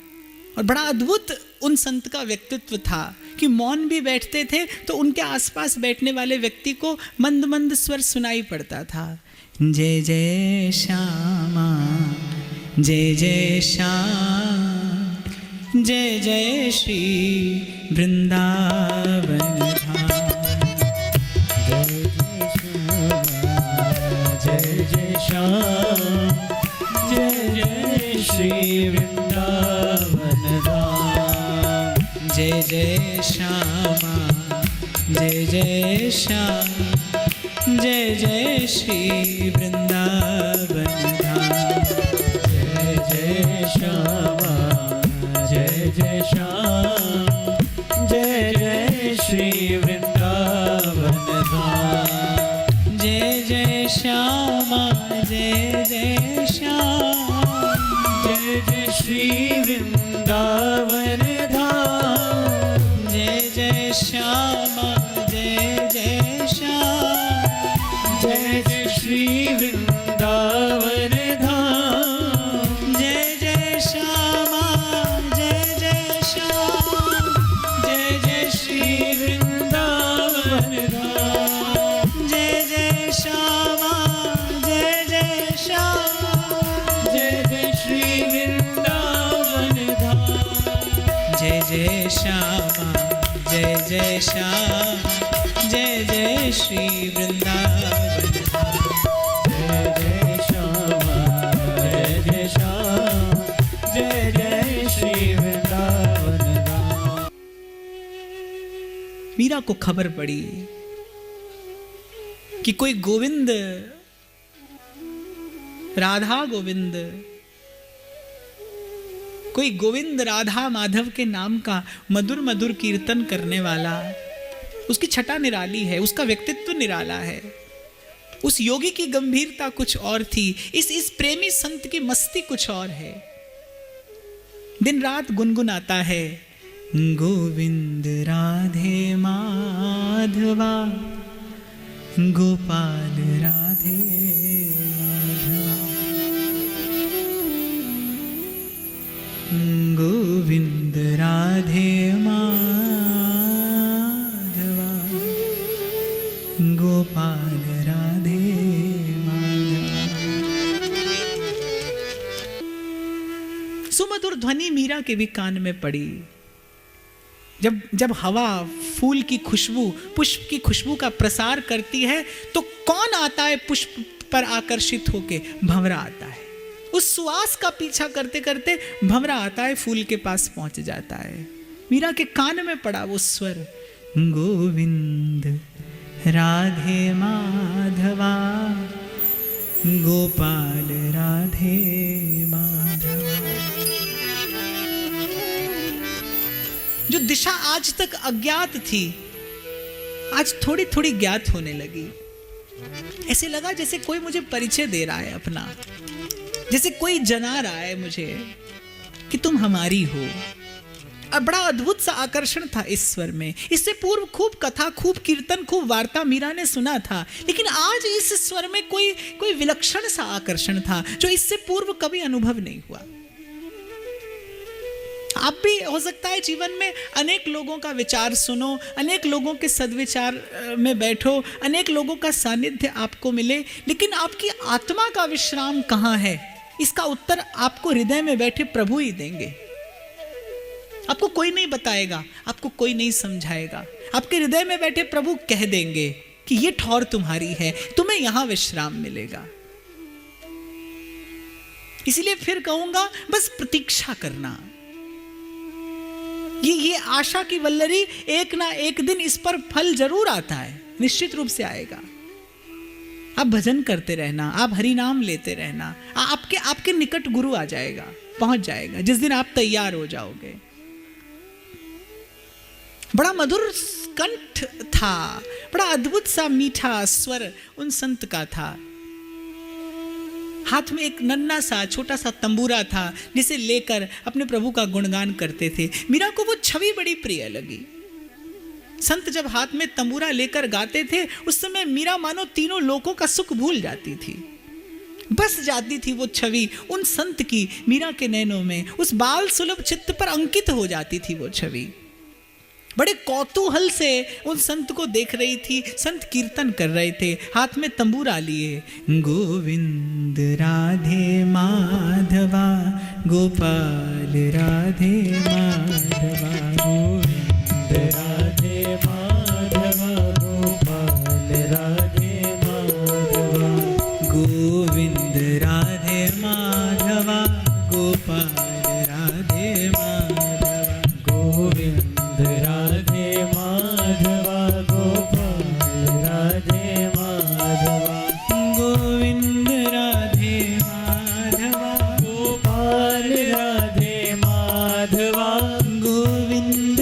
और बड़ा अद्भुत उन संत का व्यक्तित्व था कि मौन भी बैठते थे तो उनके आसपास बैठने वाले व्यक्ति को मंद मंद स्वर सुनाई पड़ता था। जय जय श्यामा, जय जय श्याम, जय जय श्री वृंदावन धाम। जय जय श्याम, जय जय श्री वृंदावन धाम। जय जय श्यामा, जय जय श्याम, जय जय श्री वृंदावन धाम। जय जय श्यामा, जय जय श्याम, जय जय श्री वृंदावन धाम। जय जय श्यामा, जय जय श्याम, जय जय श्री वृंदावन धाम। जय जय श्यामा, जय श्यामा जय जय श्यामा जय जय श्री वृंदावन
जय जय श्यामा जय जय श्यामा जय जय श्री वृंदावन धाम।
मीरा को खबर पड़ी कि कोई गोविंद, राधा गोविंद, कोई गोविंद राधा माधव के नाम का मधुर मधुर कीर्तन करने वाला, उसकी छटा निराली है, उसका व्यक्तित्व निराला है, उस योगी की गंभीरता कुछ और थी, इस प्रेमी संत की मस्ती कुछ और है। दिन रात गुनगुनाता है, गोविंद राधे माधवा गोपाल राधे माधवा, गोविंद राधे माधवा गोपाल राधे माधवा। सुमधुर ध्वनि मीरा के भी कान में पड़ी। जब हवा फूल की खुशबू, पुष्प की खुशबू का प्रसार करती है तो कौन आता है पुष्प पर आकर्षित होके? भंवरा आता है। उस सुवास का पीछा करते करते भंवरा आता है, फूल के पास पहुंच जाता है। मीरा के कान में पड़ा वो स्वर, गोविंद राधे माधवा गोपाल राधे माधवा। जो दिशा आज तक अज्ञात थी, आज थोड़ी थोड़ी ज्ञात होने लगी। ऐसे लगा जैसे कोई मुझे परिचय दे रहा है अपना, जैसे कोई जना रहा है मुझे कि तुम हमारी हो। अब बड़ा अद्भुत सा आकर्षण था इस स्वर में। इससे पूर्व खूब कथा, खूब कीर्तन, खूब वार्ता मीरा ने सुना था, लेकिन आज इस स्वर में कोई विलक्षण सा आकर्षण था जो इससे पूर्व कभी अनुभव नहीं हुआ। आप भी हो सकता है जीवन में अनेक लोगों का विचार सुनो, अनेक लोगों के सद्विचार में बैठो, अनेक लोगों का सानिध्य आपको मिले, लेकिन आपकी आत्मा का विश्राम कहाँ है, इसका उत्तर आपको हृदय में बैठे प्रभु ही देंगे। आपको कोई नहीं बताएगा, आपको कोई नहीं समझाएगा, आपके हृदय में बैठे प्रभु कह देंगे कि ये ठौर तुम्हारी है, तुम्हें यहां विश्राम मिलेगा। इसलिए फिर कहूंगा, बस प्रतीक्षा करना। ये आशा की वल्लरी, एक ना एक दिन इस पर फल जरूर आता है, निश्चित रूप से आएगा। आप भजन करते रहना, आप हरि नाम लेते रहना, आपके निकट गुरु आ जाएगा, पहुंच जाएगा जिस दिन आप तैयार हो जाओगे। बड़ा मधुर कंठ था, बड़ा अद्भुत सा मीठा स्वर उन संत का था। हाथ में एक नन्ना सा छोटा सा तंबूरा था जिसे लेकर अपने प्रभु का गुणगान करते थे। मीरा को वो छवि बड़ी प्रिय लगी। संत जब हाथ में तंबूरा लेकर गाते थे, उस समय मीरा मानो तीनों लोकों का सुख भूल जाती थी। बस जाती थी वो छवि उन संत की मीरा के नैनों में, उस बाल सुलभ चित्त पर अंकित हो जाती थी वो छवि। बड़े कौतूहल से उन संत को देख रही थी। संत कीर्तन कर रहे थे, हाथ में तंबूरा लिए, गोविंद राधे माधवा गोपाल राधे माधवा,
गोविंद राधे माधवा गोपाल राधे माधवा,
गोविंद राधे माधवा गोपाल राधे माधवा,
गोविंद राधे माधवा गोपाल राधे माधवा,
गोविंद राधे माधवा
गोपाल राधे माधवा,
गोविंद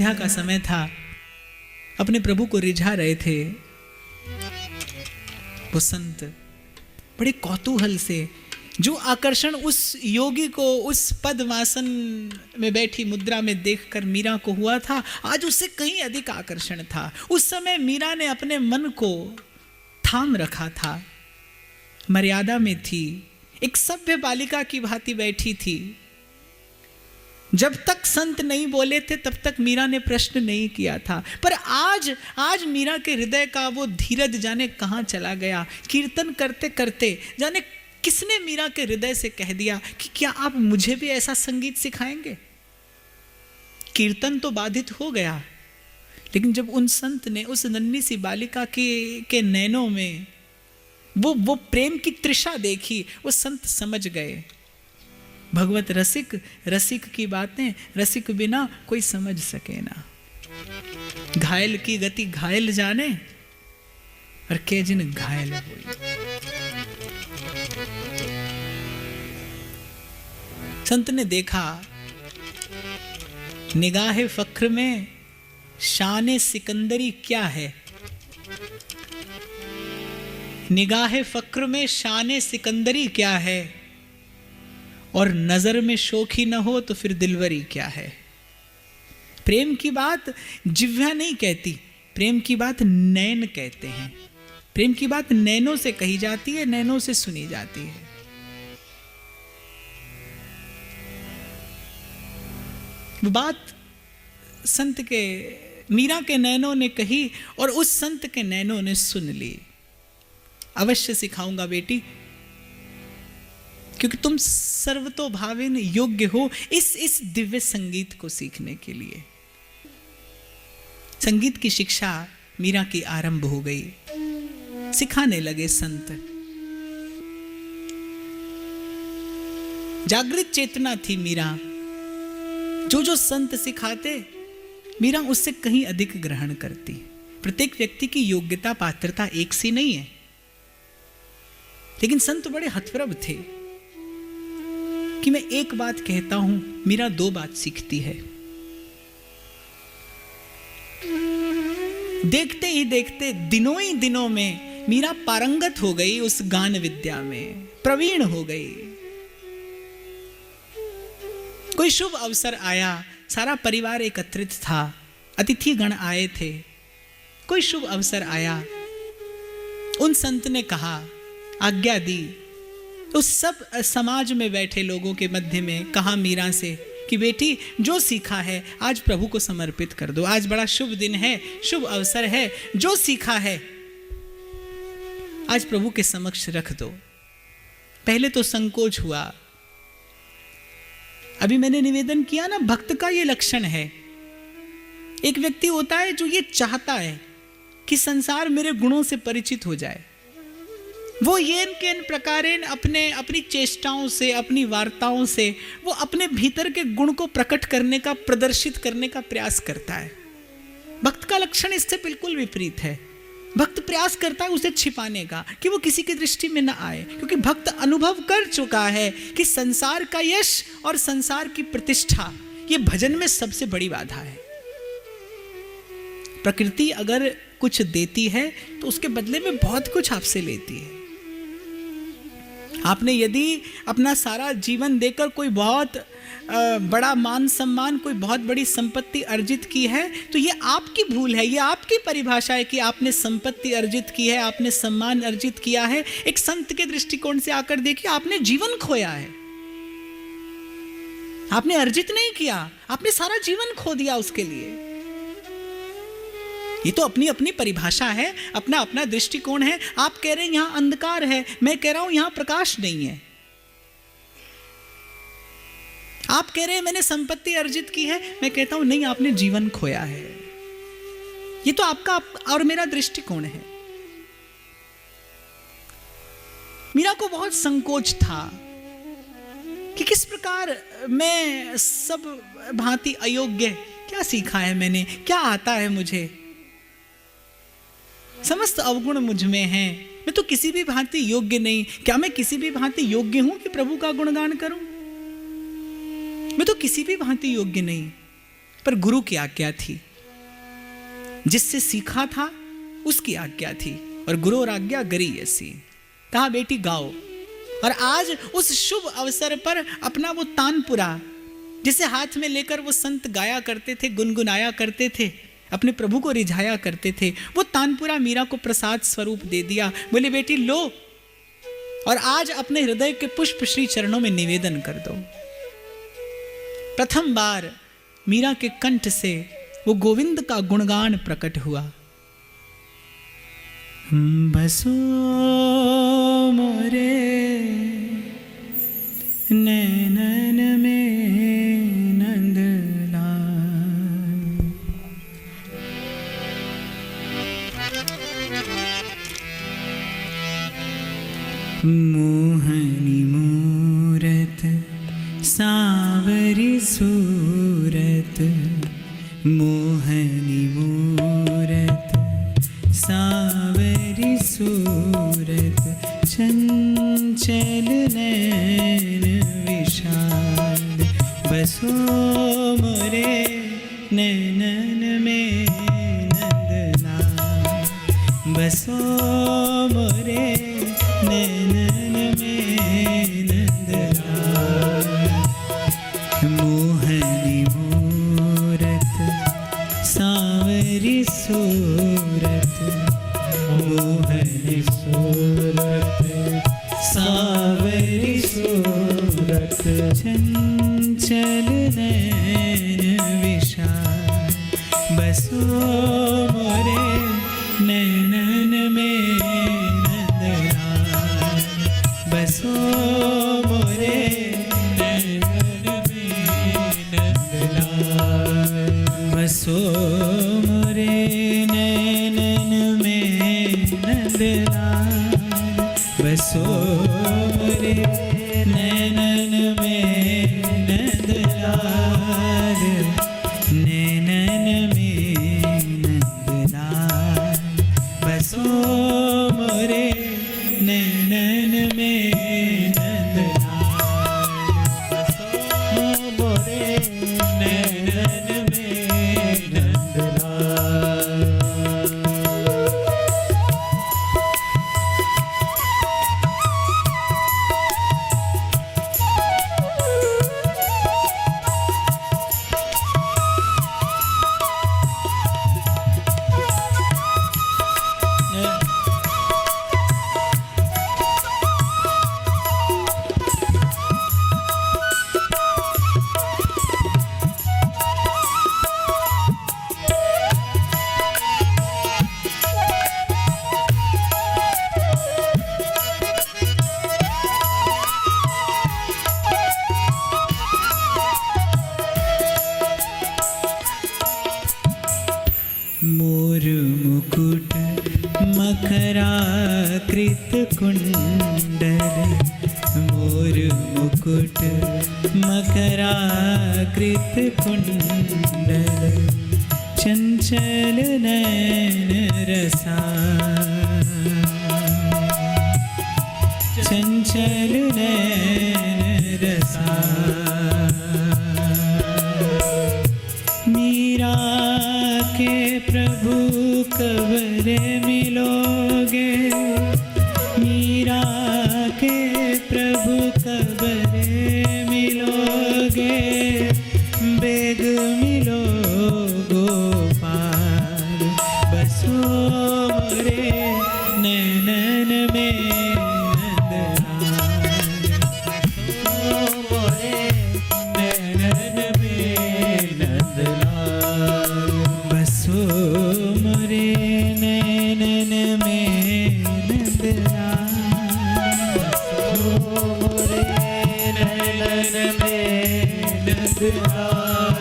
संध्या का समय था, अपने प्रभु को रिझा रहे थे। वो संत बड़े कौतूहल से, जो आकर्षण उस योगी को उस पद्मासन में बैठी मुद्रा में देखकर मीरा को हुआ था, आज उससे कहीं अधिक आकर्षण था। उस समय मीरा ने अपने मन को थाम रखा था, मर्यादा में थी, एक सभ्य बालिका की भांति बैठी थी। जब तक संत नहीं बोले थे तब तक मीरा ने प्रश्न नहीं किया था, पर आज मीरा के हृदय का वो धीरज जाने कहाँ चला गया। कीर्तन करते करते जाने किसने मीरा के हृदय से कह दिया कि क्या आप मुझे भी ऐसा संगीत सिखाएंगे। कीर्तन तो बाधित हो गया, लेकिन जब उन संत ने उस नन्ही सी बालिका के नैनों में वो प्रेम की तृषा देखी, वो संत समझ गए। भगवत रसिक की बातें रसिक बिना कोई समझ सके ना। घायल की गति घायल जाने, और के जिन घायल हुई। संत ने देखा, निगाहे फक्र में शाने सिकंदरी क्या है। निगाहे फक्र में शाने सिकंदरी क्या है, और नजर में शोखी न हो तो फिर दिलवरी क्या है। प्रेम की बात जिह्वा नहीं कहती, प्रेम की बात नैन कहते हैं। प्रेम की बात नैनों से कही जाती है, नैनों से सुनी जाती है। वो बात संत के मीरा के नैनों ने कही और उस संत के नैनों ने सुन ली। अवश्य सिखाऊंगा बेटी, क्योंकि तुम सर्वतोभावेन योग्य हो इस दिव्य संगीत को सीखने के लिए। संगीत की शिक्षा मीरा की आरंभ हो गई। सिखाने लगे संत। जागृत चेतना थी मीरा। जो संत सिखाते मीरा उससे कहीं अधिक ग्रहण करती। प्रत्येक व्यक्ति की योग्यता पात्रता एक सी नहीं है, लेकिन संत बड़े हतप्रभ थे कि मैं एक बात कहता हूं, मीरा दो बात सीखती है। देखते ही देखते दिनों ही दिनों में मीरा पारंगत हो गई उस गान विद्या में, प्रवीण हो गई। कोई शुभ अवसर आया, सारा परिवार एकत्रित था, अतिथि गण आए थे। कोई शुभ अवसर आया, उन संत ने कहा, आज्ञा दी, उस सब समाज में बैठे लोगों के मध्य में कहा मीरा से कि बेटी जो सीखा है आज प्रभु को समर्पित कर दो। आज बड़ा शुभ दिन है, शुभ अवसर है, जो सीखा है आज प्रभु के समक्ष रख दो। पहले तो संकोच हुआ। अभी मैंने निवेदन किया ना, भक्त का ये लक्षण है। एक व्यक्ति होता है जो ये चाहता है कि संसार मेरे गुणों से परिचित हो जाए। वो येन केन प्रकारेण अपनी चेष्टाओं से, अपनी वार्ताओं से वो अपने भीतर के गुण को प्रकट करने का, प्रदर्शित करने का प्रयास करता है। भक्त का लक्षण इससे बिल्कुल विपरीत है। भक्त प्रयास करता है उसे छिपाने का, कि वो किसी की दृष्टि में न आए, क्योंकि भक्त अनुभव कर चुका है कि संसार का यश और संसार की प्रतिष्ठा ये भजन में सबसे बड़ी बाधा है। प्रकृति अगर कुछ देती है तो उसके बदले में बहुत कुछ आपसे लेती है। आपने यदि अपना सारा जीवन देकर कोई बहुत बड़ा मान सम्मान, कोई बहुत बड़ी संपत्ति अर्जित की है, तो ये आपकी भूल है, ये आपकी परिभाषा है कि आपने संपत्ति अर्जित की है, आपने सम्मान अर्जित किया है। एक संत के दृष्टिकोण से आकर देखिए, आपने जीवन खोया है। आपने अर्जित नहीं किया, आपने सारा जीवन खो दिया उसके लिए। ये तो अपनी अपनी परिभाषा है, अपना अपना दृष्टिकोण है। आप कह रहे हैं यहां अंधकार है, मैं कह रहा हूं यहां प्रकाश नहीं है। आप कह रहे हैं मैंने संपत्ति अर्जित की है, मैं कहता हूं नहीं, आपने जीवन खोया है। ये तो आपका और मेरा दृष्टिकोण है। मीरा को बहुत संकोच था कि किस प्रकार मैं सब भांति अयोग्य, क्या सीखा है मैंने, क्या आता है मुझे, समस्त अवगुण मुझ में हैं, मैं तो किसी भी भांति योग्य नहीं। क्या मैं किसी भी भांति योग्य हूं कि प्रभु का गुणगान करूं? मैं तो किसी भी भांति योग्य नहीं। पर गुरु की आज्ञा थी, जिससे सीखा था उसकी आज्ञा थी, और गुरु और आज्ञा गरी ऐसी। कहा बेटी गाओ। और आज उस शुभ अवसर पर अपना वो तानपुरा जिसे हाथ में लेकर वो संत गाया करते थे, गुनगुनाया करते थे, अपने प्रभु को रिझाया करते थे, वो तानपुरा मीरा को प्रसाद स्वरूप दे दिया। बोले बेटी लो, और आज अपने हृदय के पुष्प श्री चरणों में निवेदन कर दो। प्रथम बार मीरा के कंठ से वो गोविंद का गुणगान प्रकट हुआ। बसो मोरे नैनन में नंदलाल, मोहनी मूरत सावरी सूरत, मोहनी मूरत सावरी सूरत, चंचल नैन विशाल, बसो मोरे नैनन में नंदलाल, बसो मोरे नैनन में नंदलाल, मोहनी मूरत सावरी सूरत, मोहनी सूरत सावरी सूरत, चंचल नैन विशाल, बसो मोरे नैनन में नंदलाल, बसो मोरे नैनन में नंदलाल, बसो मोरे नैनन में नंदलाल, बसो मोरे नैनन में नंदलाल, नैनन में नंदलाल, बसो मोरे नैनन में नंदलाल, बसो मोरे नैनन में नंदलाल। मोर मुकुट मकराकृत कुंडल, मोर मुकुट मकराकृत कुंडल, चंचल नैन रसाल, चंचल नैन रसाल, मीरा के प्रभु कबरे मिलोगे, मीरा के प्रभु कबरे मिलोगे, बेग मिलो गोपाल, बसो मोरे नैनन में नंदलाल, बसो मोरे नैनन में नंदलाल, बसो मोरे नैनन में नंदलाल, बसो मोरे नैनन में नंदलाल,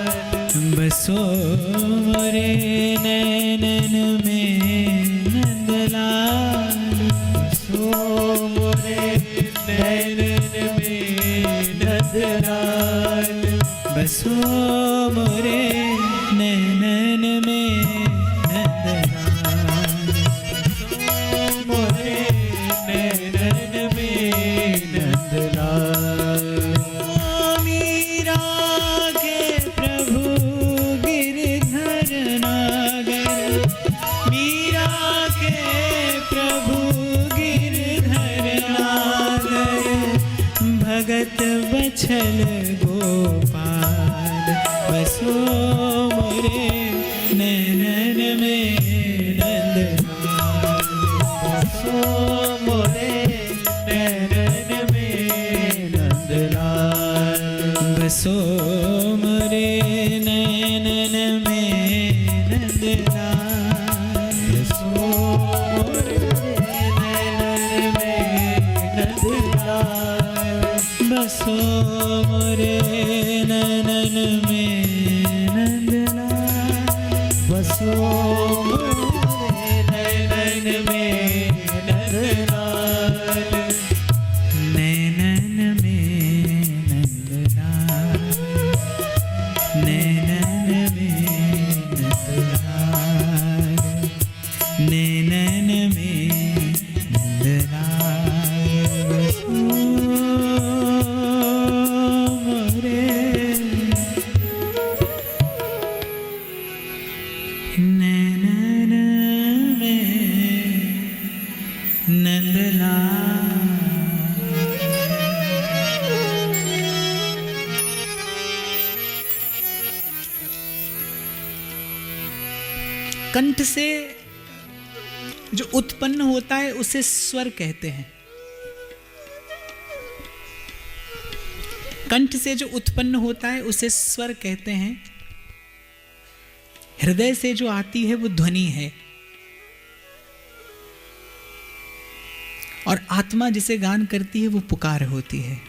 बसो मोरे नैनन में नंदलाल, बसो मोरे नैनन में नंदलाल, बसो मोरे नैनन में नंदलाल, बसो मोरे नैनन में नंदलाल। मीरा के प्रभु गिर भगत बछल गोपाल, बसो मोरे नैनन में नंदलाल,
बसो मोरे नैनन में नंदलाल,
बसो मोरे नैनन में नंदलाल,
बसो मोरे नैनन में नंदलाल,
बसो मोरे नैनन में नंदलाल,
बसो मोरे नैनन में नंदलाल,
नैनन में नंदलाल, नैनन में नंदलाल, नैनन में नंदलाल, बसो मोरे नैनन में नंदलाल। कंठ से जो उत्पन्न होता है उसे स्वर कहते हैं। कंठ से जो उत्पन्न होता है उसे स्वर कहते हैं। हृदय से जो आती है वो ध्वनि है। और आत्मा जिसे गान करती है वो पुकार होती है।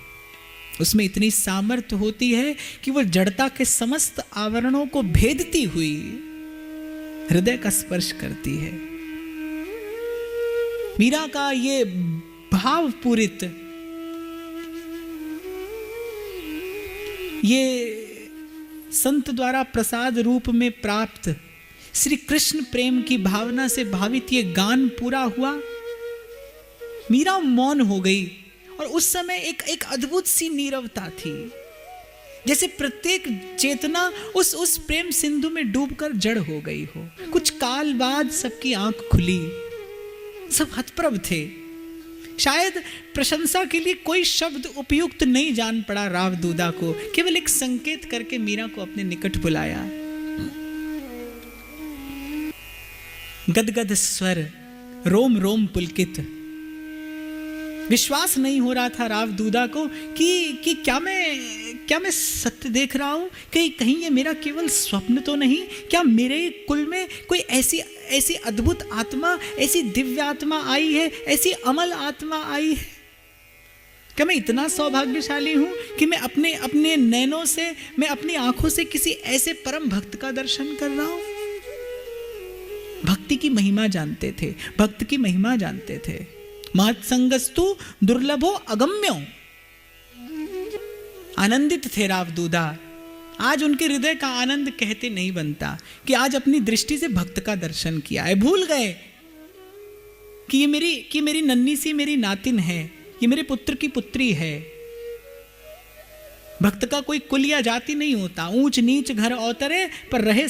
उसमें इतनी सामर्थ्य होती है कि वो जड़ता के समस्त आवरणों को भेदती हुई हृदय का स्पर्श करती है। मीरा का ये भावपूरित, ये संत द्वारा प्रसाद रूप में प्राप्त श्री कृष्ण प्रेम की भावना से भावित ये गान पूरा हुआ। मीरा मौन हो गई और उस समय एक अद्भुत सी नीरवता थी, जैसे प्रत्येक चेतना उस प्रेम सिंधु में डूबकर जड़ हो गई हो। कुछ काल बाद सबकी आंख खुली, सब हतप्रभ थे। शायद प्रशंसा के लिए कोई शब्द उपयुक्त नहीं जान पड़ा राव दूदा को, केवल एक संकेत करके मीरा को अपने निकट बुलाया। गदगद स्वर, रोम रोम पुलकित। विश्वास नहीं हो रहा था राव दूदा को कि क्या मैं सत्य देख रहा हूं, कहीं ये मेरा केवल स्वप्न तो नहीं। क्या मेरे कुल में कोई ऐसी अद्भुत आत्मा, ऐसी दिव्य आत्मा आई है, ऐसी अमल आत्मा आई है? क्या मैं इतना सौभाग्यशाली हूं कि मैं अपने नैनों से, मैं अपनी आंखों से किसी ऐसे परम भक्त का दर्शन कर रहा हूं? भक्ति की महिमा जानते थे, भक्त की महिमा जानते थे। महत्संगस्तु दुर्लभो अगम्यो। आनंदित थे राव दूदा। आज उनके हृदय का आनंद कहते नहीं बनता कि आज अपनी दृष्टि से भक्त का दर्शन किया है। भूल गए कि ये मेरी नन्ही सी मेरी नातिन है, ये मेरे पुत्र की पुत्री है। भक्त का कोई कुल या जाति नहीं होता। ऊंच नीच घर अवतरे पर रहे